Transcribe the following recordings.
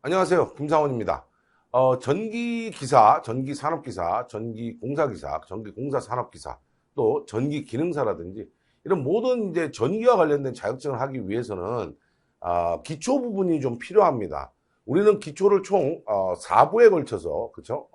안녕하세요. 김상원입니다. 전기기사, 전기산업기사, 전기공사기사, 전기공사산업기사, 또 전기기능사라든지 이런 모든 이제 전기와 관련된 자격증을 하기 위해서는 기초 부분이 좀 필요합니다. 우리는 기초를 총 4부에 걸쳐서 그렇죠?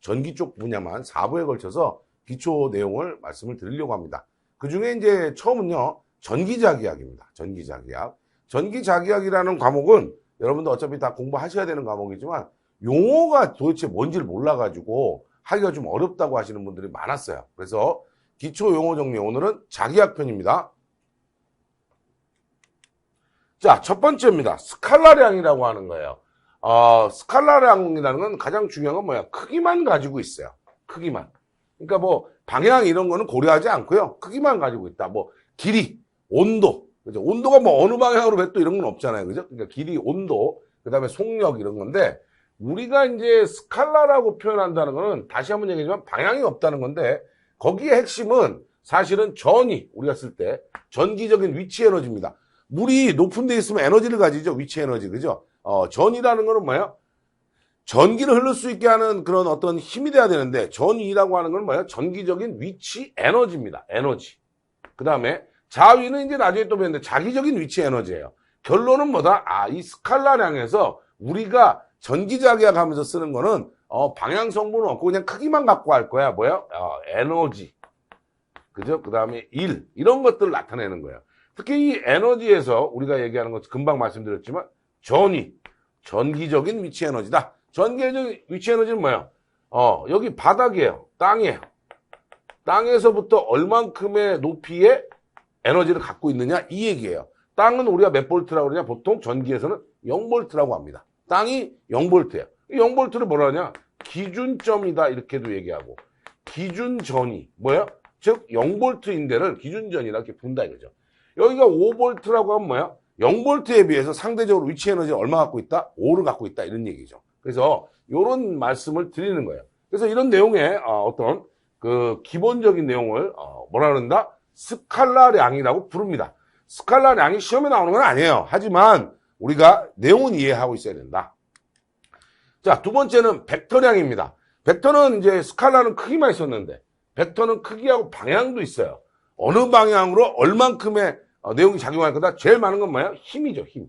전기 쪽 분야만 4부에 걸쳐서 기초 내용을 말씀을 드리려고 합니다. 그 중에 이제 처음은요. 전기자기학입니다. 전기자기학. 전기자기학이라는 과목은 여러분도 어차피 다 공부하셔야 되는 과목이지만 용어가 도대체 뭔지를 몰라가지고 하기가 좀 어렵다고 하시는 분들이 많았어요. 그래서 기초 용어 정리 오늘은 자기학 편입니다. 자, 첫 번째입니다. 스칼라량이라고 하는 거예요. 스칼라량이라는 건 가장 중요한 건 뭐야? 크기만 가지고 있어요. 크기만. 그러니까 뭐 방향 이런 거는 고려하지 않고요. 크기만 가지고 있다. 뭐 길이, 온도. 그죠? 온도가 뭐 어느 방향으로 배 또 이런 건 없잖아요. 그죠? 그러니까 길이, 온도, 그 다음에 속력 이런 건데 우리가 이제 스칼라라고 표현한다는 거는 다시 한번 얘기하지만 방향이 없다는 건데 거기에 핵심은 사실은 전이 우리가 쓸 때 전기적인 위치 에너지입니다. 물이 높은 데 있으면 에너지를 가지죠. 위치 에너지. 그죠? 전이라는 거는 뭐예요? 전기를 흐를 수 있게 하는 그런 어떤 힘이 돼야 되는데 전이라고 하는 건 뭐예요? 전기적인 위치 에너지입니다. 에너지. 그 다음에 자위는 이제 나중에 또 배웠는데 자기적인 위치 에너지예요. 결론은 뭐다? 이 스칼라량에서 우리가 전기자기학 하면서 쓰는 거는 방향 성분은 없고 그냥 크기만 갖고 할 거야. 뭐야? 에너지. 그죠? 그 다음에 일. 이런 것들을 나타내는 거예요. 특히 이 에너지에서 우리가 얘기하는 것 금방 말씀드렸지만 전위. 전기적인 위치 에너지다. 전기적인 위치 에너지는 뭐예요? 여기 바닥이에요. 땅이에요. 땅에서부터 얼만큼의 높이의 에너지를 갖고 있느냐 이 얘기예요. 땅은 우리가 몇 볼트라고 그러냐? 보통 전기에서는 0볼트라고 합니다. 땅이 0볼트예요. 0볼트를 뭐라 하냐? 기준점이다 이렇게도 얘기하고 기준전이 뭐예요? 즉 0볼트인데를 기준전이라 이렇게 분다 이거죠. 여기가 5볼트라고 하면 뭐야? 0볼트에 비해서 상대적으로 위치 에너지를 얼마 갖고 있다? 5를 갖고 있다 이런 얘기죠. 그래서 이런 말씀을 드리는 거예요. 그래서 이런 내용의 어떤 그 기본적인 내용을 뭐라 그런다? 스칼라량이라고 부릅니다. 스칼라량이 시험에 나오는 건 아니에요. 하지만 우리가 내용은 이해하고 있어야 된다. 자, 두 번째는 벡터량입니다. 벡터는 이제 스칼라는 크기만 있었는데 벡터는 크기하고 방향도 있어요. 어느 방향으로 얼만큼의 내용이 작용할 거다? 제일 많은 건 뭐예요? 힘이죠, 힘.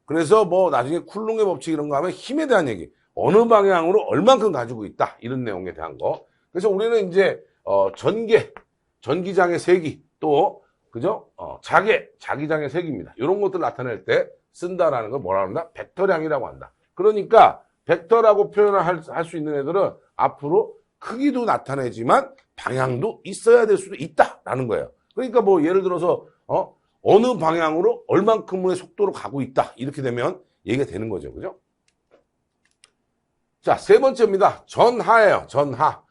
그래서 뭐 나중에 쿨롱의 법칙 이런 거 하면 힘에 대한 얘기. 어느 방향으로 얼만큼 가지고 있다. 이런 내용에 대한 거. 그래서 우리는 이제 전기장의 세기, 또, 그죠? 자기장의 세기입니다. 이런 것들 나타낼 때 쓴다라는 걸 뭐라 한다? 벡터량이라고 한다. 그러니까, 벡터라고 표현을 할 수 있는 애들은 앞으로 크기도 나타내지만 방향도 있어야 될 수도 있다라는 거예요. 그러니까 뭐 예를 들어서, 어느 방향으로 얼만큼의 속도로 가고 있다. 이렇게 되면 얘기가 되는 거죠. 그죠? 자, 세 번째입니다. 전하예요. 전하.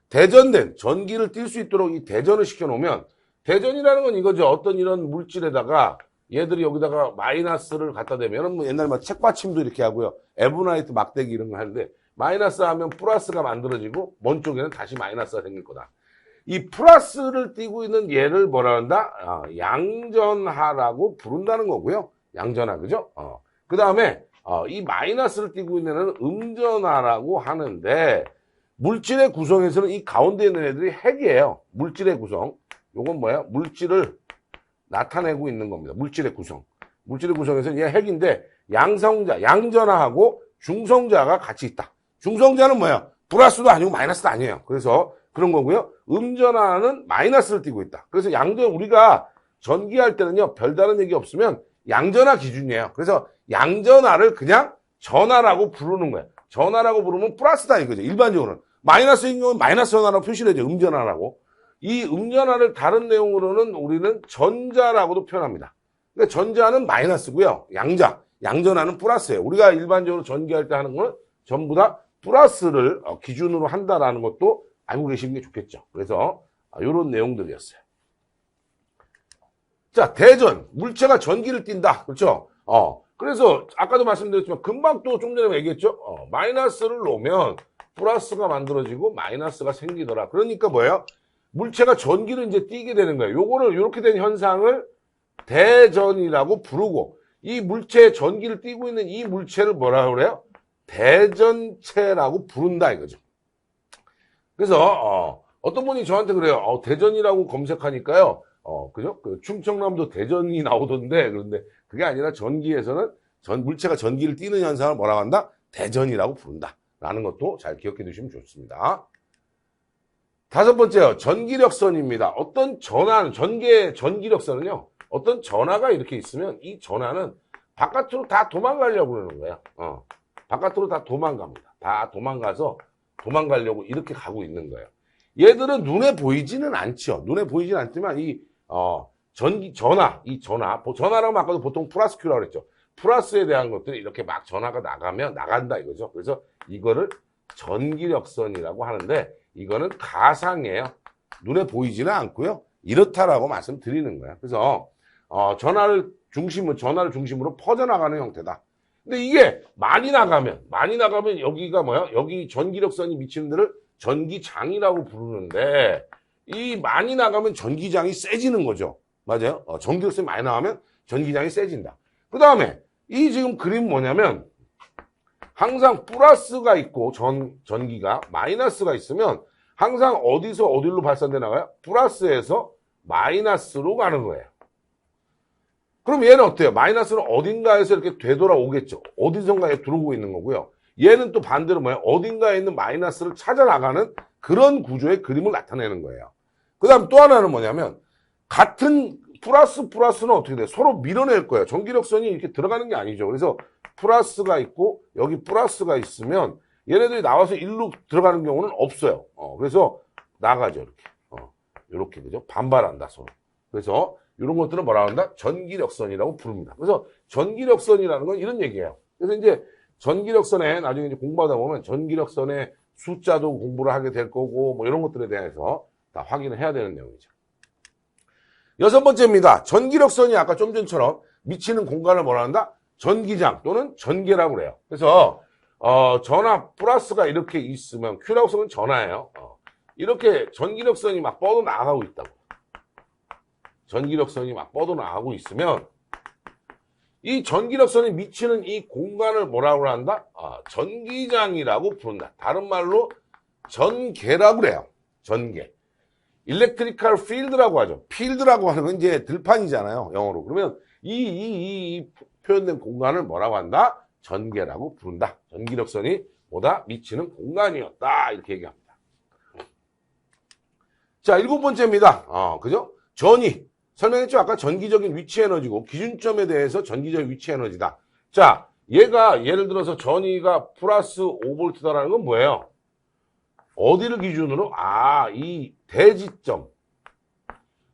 대전된 전기를 띌 수 있도록 이 대전을 시켜놓으면 대전이라는 건 이거죠. 어떤 이런 물질에다가 얘들이 여기다가 마이너스를 갖다 대면 뭐 옛날에 막 책받침도 이렇게 하고요. 에브나이트 막대기 이런 거 하는데 마이너스 하면 플러스가 만들어지고 먼 쪽에는 다시 마이너스가 생길 거다. 이 플러스를 띄고 있는 얘를 뭐라 한다? 양전하라고 부른다는 거고요. 양전하, 그죠? 그 다음에 이 마이너스를 띄고 있는 애는 음전하라고 하는데 물질의 구성에서는 이 가운데 있는 애들이 핵이에요. 물질의 구성. 요건 뭐야? 물질을 나타내고 있는 겁니다. 물질의 구성. 물질의 구성에서는 얘 핵인데 양성자, 양전하하고 중성자가 같이 있다. 중성자는 뭐야? 플러스도 아니고 마이너스도 아니에요. 그래서 그런 거고요. 음전하는 마이너스를 띄고 있다. 그래서 우리가 전기할 때는요. 별다른 얘기 없으면 양전하 기준이에요. 그래서 양전하를 그냥 전하라고 부르는 거예요. 전하라고 부르면 플러스다 이거죠. 일반적으로는. 마이너스인 경우는 마이너스 전하라고 표시를 해죠. 음전하라고. 이 음전하를 다른 내용으로는 우리는 전자라고도 표현합니다. 그러니까 전자는 마이너스고요. 양전하는 플러스예요. 우리가 일반적으로 전기할 때 하는 거는 전부 다 플러스를 기준으로 한다라는 것도 알고 계시는 게 좋겠죠. 그래서 이런 내용들이었어요. 자, 대전. 물체가 전기를 띈다. 그렇죠? 그래서 아까도 말씀드렸지만 금방 또 좀 전에 얘기했죠. 마이너스를 놓으면 플러스가 만들어지고 마이너스가 생기더라. 그러니까 뭐예요? 물체가 전기를 이제 띄게 되는 거예요. 요거를 이렇게 된 현상을 대전이라고 부르고 이 물체에 전기를 띠고 있는 이 물체를 뭐라고 그래요? 대전체라고 부른다 이거죠. 그래서 어떤 분이 저한테 그래요. 대전이라고 검색하니까요. 그죠? 그 충청남도 대전이 나오던데 그런데 그게 아니라 전기에서는 물체가 전기를 띠는 현상을 뭐라고 한다? 대전이라고 부른다. 라는 것도 잘 기억해 두시면 좋습니다. 다섯 번째요. 전기력선입니다. 어떤 전환, 전기력선은요. 어떤 전하가 이렇게 있으면 이 전하는 바깥으로 다 도망가려고 그러는 거예요. 바깥으로 다 도망갑니다. 다 도망가려고 이렇게 가고 있는 거예요. 얘들은 눈에 보이지는 않죠. 눈에 보이지는 않지만 전하라고 아까도 보통 플러스 Q라고 그랬죠. 플러스에 대한 것들이 이렇게 막 전하가 나간다 이거죠. 그래서 이거를 전기력선이라고 하는데 이거는 가상이에요. 눈에 보이지는 않고요. 이렇다라고 말씀드리는 거예요. 그래서 전하를 중심으로 퍼져나가는 형태다. 근데 이게 많이 나가면 여기가 뭐야? 여기 전기력선이 미치는 데를 전기장이라고 부르는데 이 많이 나가면 전기장이 세지는 거죠. 맞아요? 전기력선이 많이 나가면 전기장이 세진다. 그 다음에 이 지금 그림 뭐냐면 항상 플러스가 있고 전기가 마이너스가 있으면 항상 어디서 어디로 발산돼 나가요? 플러스에서 마이너스로 가는 거예요. 그럼 얘는 어때요? 마이너스는 어딘가에서 이렇게 되돌아오겠죠. 어디선가에 들어오고 있는 거고요. 얘는 또 반대로 뭐예요? 어딘가에 있는 마이너스를 찾아 나가는 그런 구조의 그림을 나타내는 거예요. 그 다음 또 하나는 뭐냐면 같은 플러스는 어떻게 돼요? 서로 밀어낼 거예요. 전기력선이 이렇게 들어가는 게 아니죠. 그래서 플러스가 있고 여기 플러스가 있으면 얘네들이 나와서 일로 들어가는 경우는 없어요. 그래서 나가죠. 이렇게. 이렇게 그죠? 반발한다 서로. 그래서 이런 것들은 뭐라고 한다? 전기력선이라고 부릅니다. 그래서 전기력선이라는 건 이런 얘기예요. 그래서 이제 전기력선에 나중에 이제 공부하다 보면 전기력선의 숫자도 공부를 하게 될 거고 뭐 이런 것들에 대해서 다 확인을 해야 되는 내용이죠. 여섯 번째입니다. 전기력선이 아까 좀 전처럼 미치는 공간을 뭐라 한다? 전기장 또는 전개라고 그래요. 그래서 전하 플러스가 이렇게 있으면 Q라고 쓰면 전하예요. 이렇게 전기력선이 막 뻗어나가고 있다고. 전기력선이 막 뻗어나가고 있으면 이 전기력선이 미치는 이 공간을 뭐라고 한다? 전기장이라고 부른다. 다른 말로 전개라고 그래요. 전개. 일렉트리컬 필드라고 하죠. 필드라고 하는 건 이제 들판이잖아요. 영어로. 그러면 이 표현된 공간을 뭐라고 한다? 전개라고 부른다. 전기력선이 뭐다? 미치는 공간이었다. 이렇게 얘기합니다. 자, 일곱 번째입니다. 그죠? 전위. 설명했죠? 아까 전기적인 위치 에너지고 기준점에 대해서 전기적 위치 에너지다. 자, 얘가 예를 들어서 전위가 플러스 5V다라는 건 뭐예요? 어디를 기준으로? 이 대지점.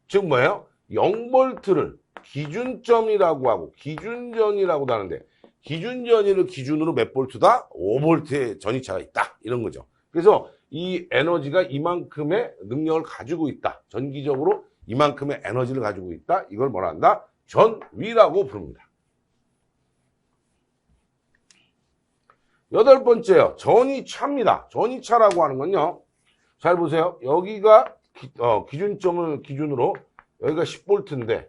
즉 뭐예요? 0V를 기준점이라고 하고 기준전이라고도 하는데 기준전위를 기준으로 몇 볼트다? 5V의 전위차가 있다. 이런 거죠. 그래서 이 에너지가 이만큼의 능력을 가지고 있다. 전기적으로 이만큼의 에너지를 가지고 있다. 이걸 뭐라 한다? 전위라고 부릅니다. 여덟 번째요. 전위차입니다. 전위차라고 하는 건요. 잘 보세요. 여기가 기준점을 기준으로 여기가 10V인데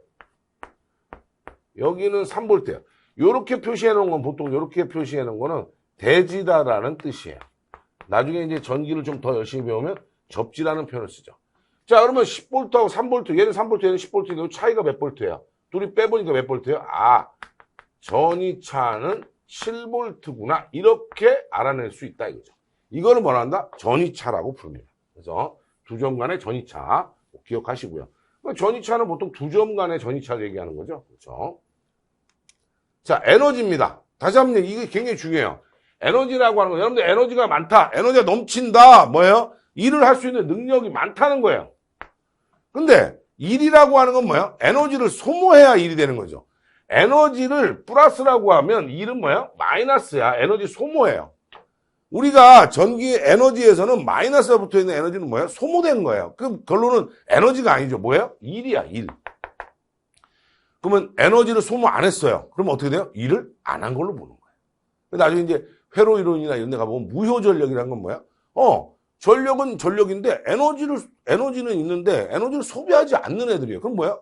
여기는 3V예요. 이렇게 표시해 놓은 건 보통 이렇게 표시해 놓은 거는 대지다라는 뜻이에요. 나중에 이제 전기를 좀 더 열심히 배우면 접지라는 표현을 쓰죠. 자, 그러면 10V하고 3V, 얘는 3V, 얘는 10V인데 차이가 몇 V예요? 둘이 빼보니까 몇 V예요? 전위차는 7V구나. 이렇게 알아낼 수 있다 이거죠. 이거는 뭐라 한다? 전위차라고 부릅니다. 그래서 두 점 간의 전위차 꼭 기억하시고요. 전위차는 보통 두 점 간의 전위차를 얘기하는 거죠. 그렇죠? 자, 에너지입니다. 다시 한번 이게 굉장히 중요해요. 에너지라고 하는 건 여러분들 에너지가 많다. 에너지가 넘친다. 뭐예요? 일을 할 수 있는 능력이 많다는 거예요. 근데 일이라고 하는 건 뭐예요? 에너지를 소모해야 일이 되는 거죠. 에너지를 플러스라고 하면 일은 뭐예요? 마이너스야. 에너지 소모예요. 우리가 전기 에너지에서는 마이너스가 붙어 있는 에너지는 뭐예요? 소모된 거예요. 그 결론은 에너지가 아니죠. 뭐예요? 일이야, 일. 그러면 에너지를 소모 안 했어요. 그러면 어떻게 돼요? 일을 안 한 걸로 보는 거예요. 나중에 이제 회로 이론이나 이런 데 가보면 무효전력이라는 건 뭐야? 전력은 전력인데 에너지는 있는데 에너지를 소비하지 않는 애들이에요. 그럼 뭐야?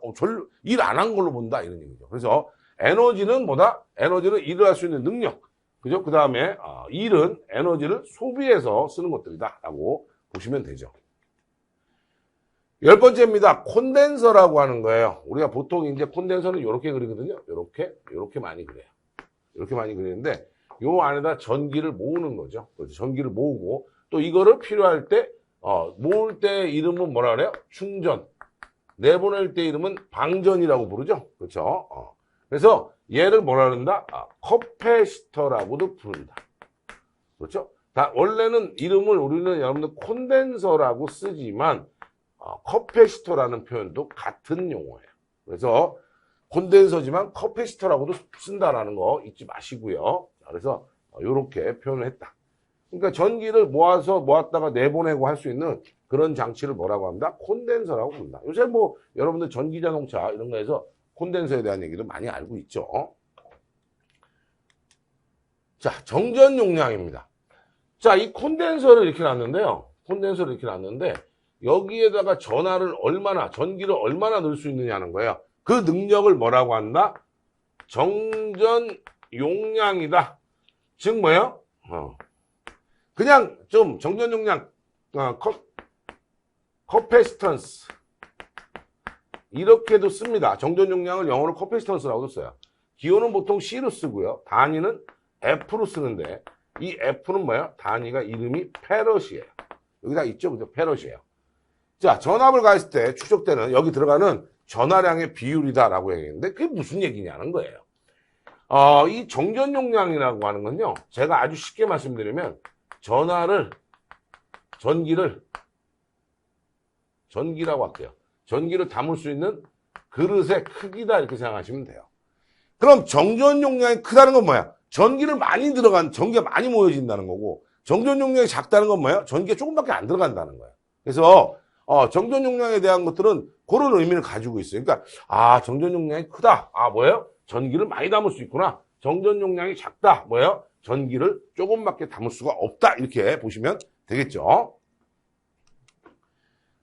일 안 한 걸로 본다 이런 얘기죠. 그래서 에너지는 뭐다? 에너지는 일을 할 수 있는 능력. 그죠? 그 다음에, 일은 에너지를 소비해서 쓰는 것들이다. 라고 보시면 되죠. 10번째입니다. 콘덴서라고 하는 거예요. 우리가 보통 이제 콘덴서는 이렇게 그리거든요. 이렇게 많이 그려요. 이렇게 많이 그리는데, 요 안에다 전기를 모으는 거죠. 그렇죠? 전기를 모으고, 또 이거를 필요할 때, 모을 때 이름은 뭐라 그래요? 충전. 내보낼 때 이름은 방전이라고 부르죠. 그렇죠? 그래서 얘를 뭐라 그런다? 커패시터라고도 부른다. 그렇죠? 원래는 이름을 우리는 여러분들 콘덴서라고 쓰지만, 커패시터라는 표현도 같은 용어예요. 그래서 콘덴서지만 커패시터라고도 쓴다라는 거 잊지 마시고요. 그래서 이렇게 표현을 했다. 그러니까 전기를 모았다가 내보내고 할 수 있는 그런 장치를 뭐라고 합니다? 콘덴서라고 부른다. 요새 뭐 여러분들 전기자동차 이런 거에서 콘덴서에 대한 얘기도 많이 알고 있죠. 자, 정전 용량입니다. 자, 이 콘덴서를 이렇게 놨는데요. 콘덴서를 이렇게 놨는데 여기에다가 전기를 얼마나 넣을 수 있느냐는 거예요. 그 능력을 뭐라고 한다? 정전 용량이다. 즉 뭐예요? 그냥 좀 정전 용량, 커패시턴스 이렇게도 씁니다. 정전 용량을 영어로 커패시턴스라고도 써요. 기호는 보통 C로 쓰고요. 단위는 F로 쓰는데 이 F는 뭐예요? 단위가 이름이 페럿이에요. 여기다 있죠? 그죠? 페럿이에요. 자, 전압을 가했을 때 추적되는 여기 들어가는 전하량의 비율이다라고 얘기했는데 그게 무슨 얘기냐는 거예요. 이 정전 용량이라고 하는 건요. 제가 아주 쉽게 말씀드리면 전기라고 할게요. 전기를 담을 수 있는 그릇의 크기다 이렇게 생각하시면 돼요. 그럼 정전 용량이 크다는 건 뭐야? 전기가 많이 모여진다는 거고 정전 용량이 작다는 건 뭐야? 전기가 조금밖에 안 들어간다는 거야. 그래서 정전 용량에 대한 것들은 그런 의미를 가지고 있어요. 그러니까 정전 용량이 크다. 뭐예요? 전기를 많이 담을 수 있구나. 정전 용량이 작다. 뭐예요? 전기를 조금밖에 담을 수가 없다. 이렇게 보시면 되겠죠.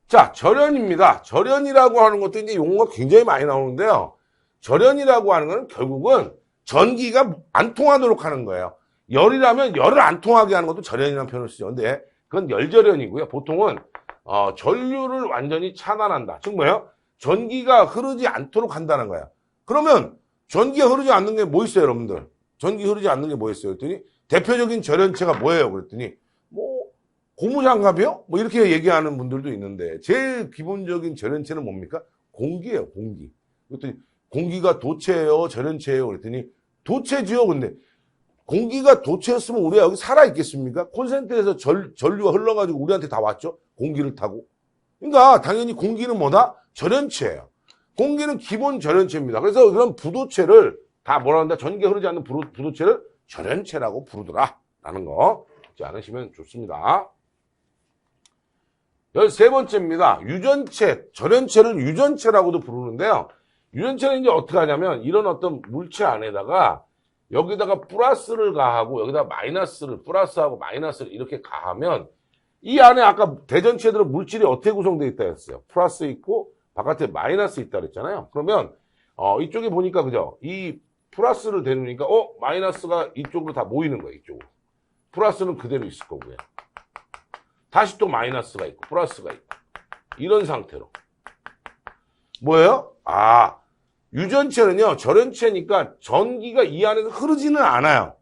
자, 절연입니다. 절연이라고 하는 것도 이제 용어가 굉장히 많이 나오는데요. 절연이라고 하는 건 결국은 전기가 안 통하도록 하는 거예요. 열이라면 열을 안 통하게 하는 것도 절연이라는 표현을 쓰죠. 근데 그건 열절연이고요. 보통은 전류를 완전히 차단한다. 즉 뭐예요? 전기가 흐르지 않도록 한다는 거예요. 그러면 전기가 흐르지 않는 게 뭐 있어요, 여러분들? 전기 흐르지 않는 게 뭐 있어요? 그랬더니 대표적인 절연체가 뭐예요? 그랬더니 고무장갑이요? 이렇게 얘기하는 분들도 있는데 제일 기본적인 절연체는 뭡니까? 공기예요, 공기. 그랬더니 공기가 도체예요, 절연체예요? 그랬더니 도체지요. 근데 공기가 도체였으면 우리가 여기 살아있겠습니까? 콘센트에서 전류가 흘러가지고 우리한테 다 왔죠? 공기를 타고. 그러니까 당연히 공기는 뭐다? 절연체예요. 공기는 기본 절연체입니다. 그래서 그런 부도체를 다 뭐라 한다? 전기가 흐르지 않는 부도체를 절연체라고 부르더라. 라는 거 잊지 않으시면 좋습니다. 13번째입니다. 유전체, 절연체를 유전체라고도 부르는데요. 유전체는 이제 어떻게 하냐면 이런 어떤 물체 안에다가 여기다가 플러스를 가하고 여기다 마이너스를 플러스하고 마이너스를 이렇게 가하면 이 안에 아까 대전체들은 물질이 어떻게 구성되어 있다 했어요. 플러스 있고 바깥에 마이너스 있다 그랬잖아요. 그러면 이쪽에 보니까 그죠? 이 플러스를 대놓으니까 마이너스가 이쪽으로 다 모이는 거예요. 이쪽으로. 플러스는 그대로 있을 거고요. 다시 또 마이너스가 있고 플러스가 있고 이런 상태로 뭐예요? 유전체는요, 절연체니까 전기가 이 안에서 흐르지는 않아요.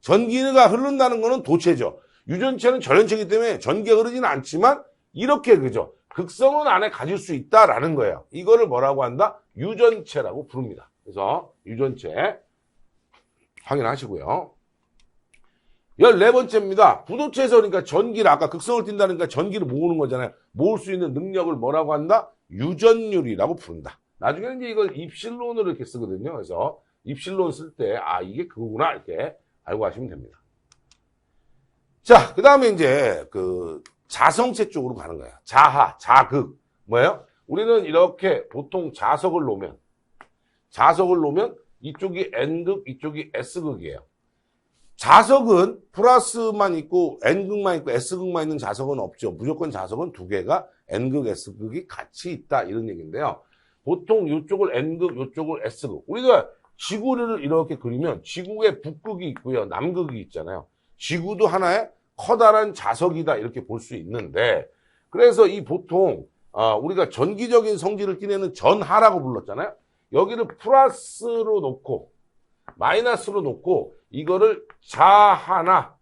전기가 흐른다는 거는 도체죠. 유전체는 절연체이기 때문에 전기가 흐르지는 않지만 이렇게 그죠? 극성은 안에 가질 수 있다라는 거예요. 이거를 뭐라고 한다? 유전체라고 부릅니다. 그래서 유전체 확인하시고요. 14번째입니다. 부도체에서 그러니까 전기를 아까 극성을 띈다니까 전기를 모으는 거잖아요. 모을 수 있는 능력을 뭐라고 한다? 유전율이라고 부른다. 나중에는 이제 이걸 입실론으로 이렇게 쓰거든요. 그래서 입실론 쓸 때 이게 그거구나 이렇게 알고 가시면 됩니다. 자, 그 다음에 이제 그 자성체 쪽으로 가는 거예요. 자하, 자극. 뭐예요? 우리는 이렇게 보통 자석을 놓으면 이쪽이 N극, 이쪽이 S극이에요. 자석은 플러스만 있고 N극만 있고 S극만 있는 자석은 없죠. 무조건 자석은 두 개가 N극, S극이 같이 있다 이런 얘기인데요. 보통 이쪽을 N극, 이쪽을 S극. 우리가 지구를 이렇게 그리면 지구에 북극이 있고요. 남극이 있잖아요. 지구도 하나의 커다란 자석이다 이렇게 볼 수 있는데 그래서 이 보통 우리가 전기적인 성질을 띠내는 전하라고 불렀잖아요. 여기를 플러스로 놓고 마이너스로 놓고 이거를 자하나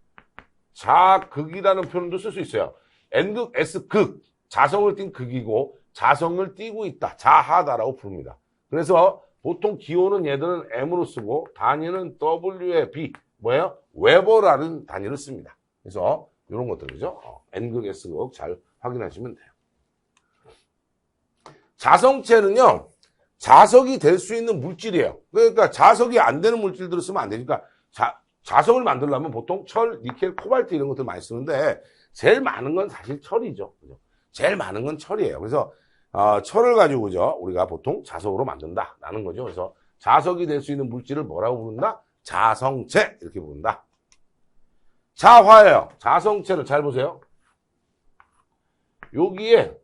자극이라는 표현도 쓸 수 있어요. N극, S극, 자성을 띈 극이고 자성을 띠고 있다. 자하다라고 부릅니다. 그래서 보통 기호는 얘들은 M으로 쓰고 단위는 W에 B, 뭐예요? 웨버라는 단위를 씁니다. 그래서 이런 것들이죠. N극, S극 잘 확인하시면 돼요. 자성체는요. 자석이 될 수 있는 물질이에요. 그러니까 자석이 안 되는 물질들을 쓰면 안 되니까 자석을 만들려면 보통 철, 니켈, 코발트 이런 것들 많이 쓰는데 제일 많은 건 사실 철이죠. 그죠? 제일 많은 건 철이에요. 그래서 철을 가지고죠 우리가 보통 자석으로 만든다라는 거죠. 그래서 자석이 될 수 있는 물질을 뭐라고 부른다? 자성체 이렇게 부른다. 자화예요. 자성체를 잘 보세요. 여기에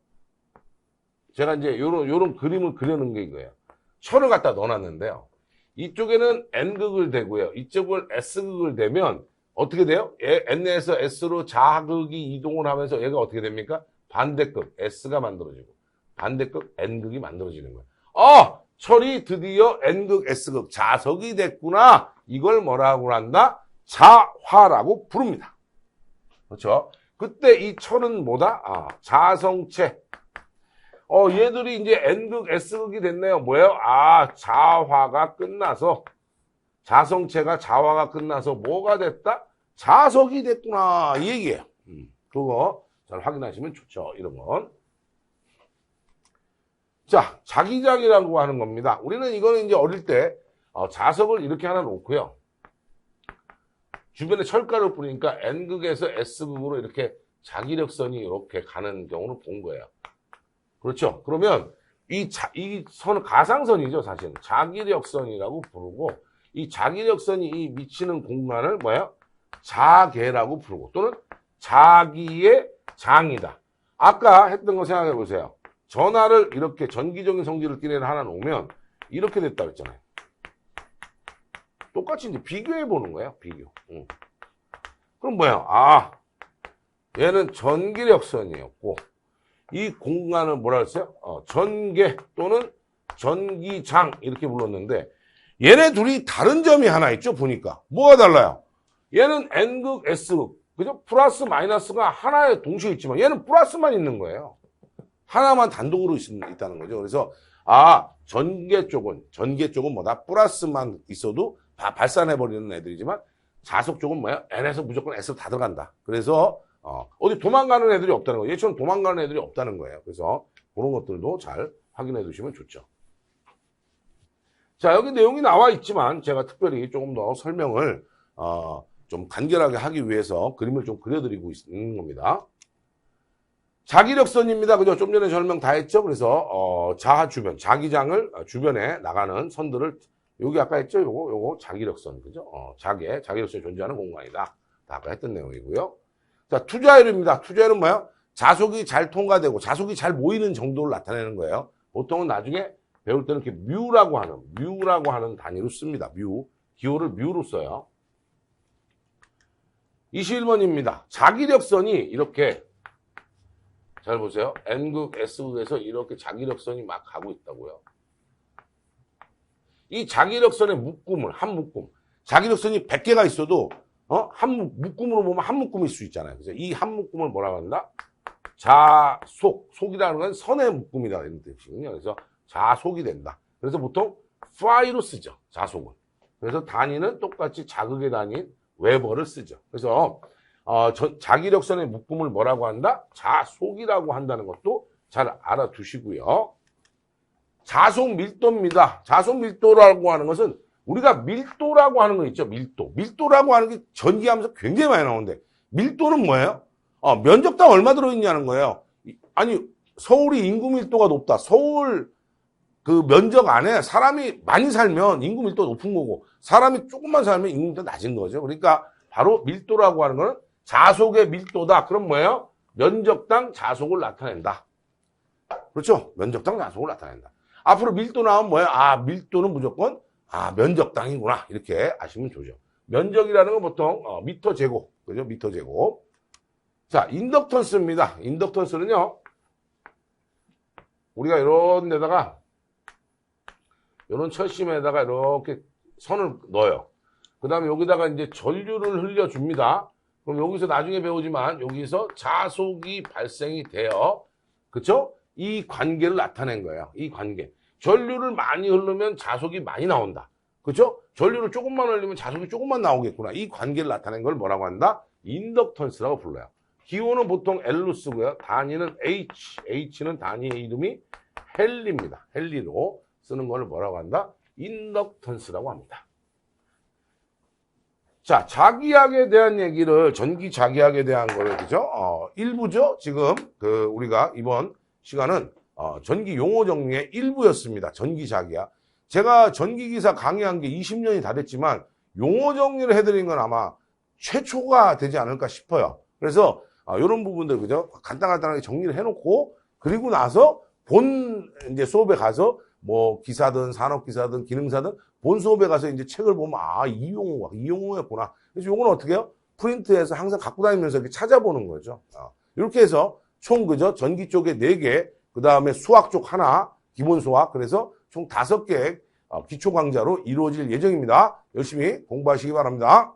제가 이제 요런 그림을 그려놓은 게 이거예요. 철을 갖다 넣어놨는데요. 이쪽에는 N극을 대고요. 이쪽을 S극을 대면 어떻게 돼요? N에서 S로 자극이 이동을 하면서 얘가 어떻게 됩니까? 반대극 S가 만들어지고 반대극 N극이 만들어지는 거예요. 철이 드디어 N극 S극 자석이 됐구나. 이걸 뭐라고 한다? 자화라고 부릅니다. 그렇죠? 그때 이 철은 뭐다? 자성체. 얘들이 이제 N극, S극이 됐네요. 뭐예요? 자화가 끝나서, 자성체가 자화가 끝나서 뭐가 됐다? 자석이 됐구나. 이 얘기예요. 그거 잘 확인하시면 좋죠. 이런 건. 자, 자기장이라고 하는 겁니다. 우리는 이거는 이제 어릴 때, 자석을 이렇게 하나 놓고요. 주변에 철가루 뿌리니까 N극에서 S극으로 이렇게 자기력선이 이렇게 가는 경우를 본 거예요. 그렇죠. 그러면 이 선은 가상선이죠, 사실은. 자기력선이라고 부르고, 이 자기력선이 이 미치는 공간을 뭐예요? 자계라고 부르고, 또는 자기의 장이다. 아까 했던 거 생각해 보세요. 전하를 이렇게 전기적인 성질을 띠내는 하나 놓으면 이렇게 됐다 그랬잖아요. 똑같이 이제 비교해 보는 거예요, 비교. 그럼 뭐예요? 얘는 전기력선이었고, 이 공간을 뭐라 그랬어요? 전계 또는 전기장 이렇게 불렀는데 얘네 둘이 다른 점이 하나 있죠. 보니까 뭐가 달라요? 얘는 N극, S극 그죠? 플러스 마이너스가 하나에 동시에 있지만 얘는 플러스만 있는 거예요. 하나만 단독으로 있다는 거죠. 그래서 전계 쪽은 뭐다? 플러스만 있어도 다 발산해버리는 애들이지만 자석 쪽은 뭐야? N에서 무조건 S로 다 들어간다. 그래서 어디 도망가는 애들이 없다는 거예요. 얘처럼 도망가는 애들이 없다는 거예요. 그래서 그런 것들도 잘 확인해 두시면 좋죠. 자, 여기 내용이 나와 있지만 제가 특별히 조금 더 설명을 좀 간결하게 하기 위해서 그림을 좀 그려드리고 있는 겁니다. 자기력선입니다. 그죠? 좀 전에 설명 다 했죠? 그래서 자하 주변, 자기장을 주변에 나가는 선들을 여기 아까 했죠? 요거 자기력선. 그죠? 자기력선이 존재하는 공간이다. 아까 했던 내용이고요. 자, 투자율입니다. 투자율은 뭐예요? 자속이 잘 통과되고 자속이 잘 모이는 정도를 나타내는 거예요. 보통은 나중에 배울 때는 이렇게 뮤라고 하는 단위로 씁니다. 기호를 뮤로 써요. 21번입니다. 자기력선이 이렇게 잘 보세요. N극, S극에서 이렇게 자기력선이 막 가고 있다고요. 이 자기력선의 한 묶음. 자기력선이 100개가 있어도 한 묶음으로 보면 한 묶음일 수 있잖아요. 그래서 이 한 묶음을 뭐라고 한다? 속이라는 건 선의 묶음이다. 이런 뜻이거든요. 그래서 자속이 된다. 그래서 보통 파이로 쓰죠. 자속은. 그래서 단위는 똑같이 자극의 단위인 웨버를 쓰죠. 그래서 자기력선의 묶음을 뭐라고 한다? 자속이라고 한다는 것도 잘 알아두시고요. 자속 밀도입니다. 자속 밀도라고 하는 것은 우리가 밀도라고 하는 거 있죠. 밀도라고 하는 게 전기하면서 굉장히 많이 나오는데 밀도는 뭐예요? 면적당 얼마 들어있냐는 거예요. 아니 서울이 인구 밀도가 높다. 서울 그 면적 안에 사람이 많이 살면 인구 밀도가 높은 거고 사람이 조금만 살면 인구 밀도가 낮은 거죠. 그러니까 바로 밀도라고 하는 거는 자속의 밀도다. 그럼 뭐예요? 면적당 자속을 나타낸다. 그렇죠? 면적당 자속을 나타낸다. 앞으로 밀도 나오면 뭐예요? 밀도는 무조건 면적당이구나. 이렇게 아시면 좋죠. 면적이라는 건 보통 미터 제곱. 그죠? 미터 제곱. 자, 인덕턴스입니다. 인덕턴스는요. 우리가 이런 데다가 이런 철심에다가 이렇게 선을 넣어요. 그 다음에 여기다가 이제 전류를 흘려줍니다. 그럼 여기서 나중에 배우지만 여기서 자속이 발생이 돼요. 그쵸? 이 관계를 나타낸 거예요. 이 관계. 전류를 많이 흐르면 자속이 많이 나온다. 그쵸? 전류를 조금만 흘리면 자속이 조금만 나오겠구나. 이 관계를 나타낸 걸 뭐라고 한다? 인덕턴스라고 불러요. 기호는 보통 L로 쓰고요. 단위는 H. H는 단위의 이름이 헨리입니다. 헨리로 쓰는 걸 뭐라고 한다? 인덕턴스라고 합니다. 자, 자기약에 대한 얘기를, 전기 자기약에 대한 거를, 그죠? 일부죠? 지금, 우리가 이번 시간은, 전기 용어 정리의 일부였습니다. 전기 자기약. 제가 전기기사 강의한 게 20년이 다 됐지만, 용어 정리를 해드린 건 아마 최초가 되지 않을까 싶어요. 그래서, 이런 부분들, 그죠? 간단하게 정리를 해놓고, 그리고 나서 이제 수업에 가서, 뭐, 기사든, 산업기사든, 기능사든, 본 수업에 가서 이제 책을 보면, 이 용어였구나. 그래서 요거는 어떻게 해요? 프린트해서 항상 갖고 다니면서 이렇게 찾아보는 거죠. 이렇게 해서 총, 그죠? 전기 쪽에 4개, 그 다음에 수학 쪽 하나, 기본 수학. 그래서 총 5개 기초 강좌로 이루어질 예정입니다. 열심히 공부하시기 바랍니다.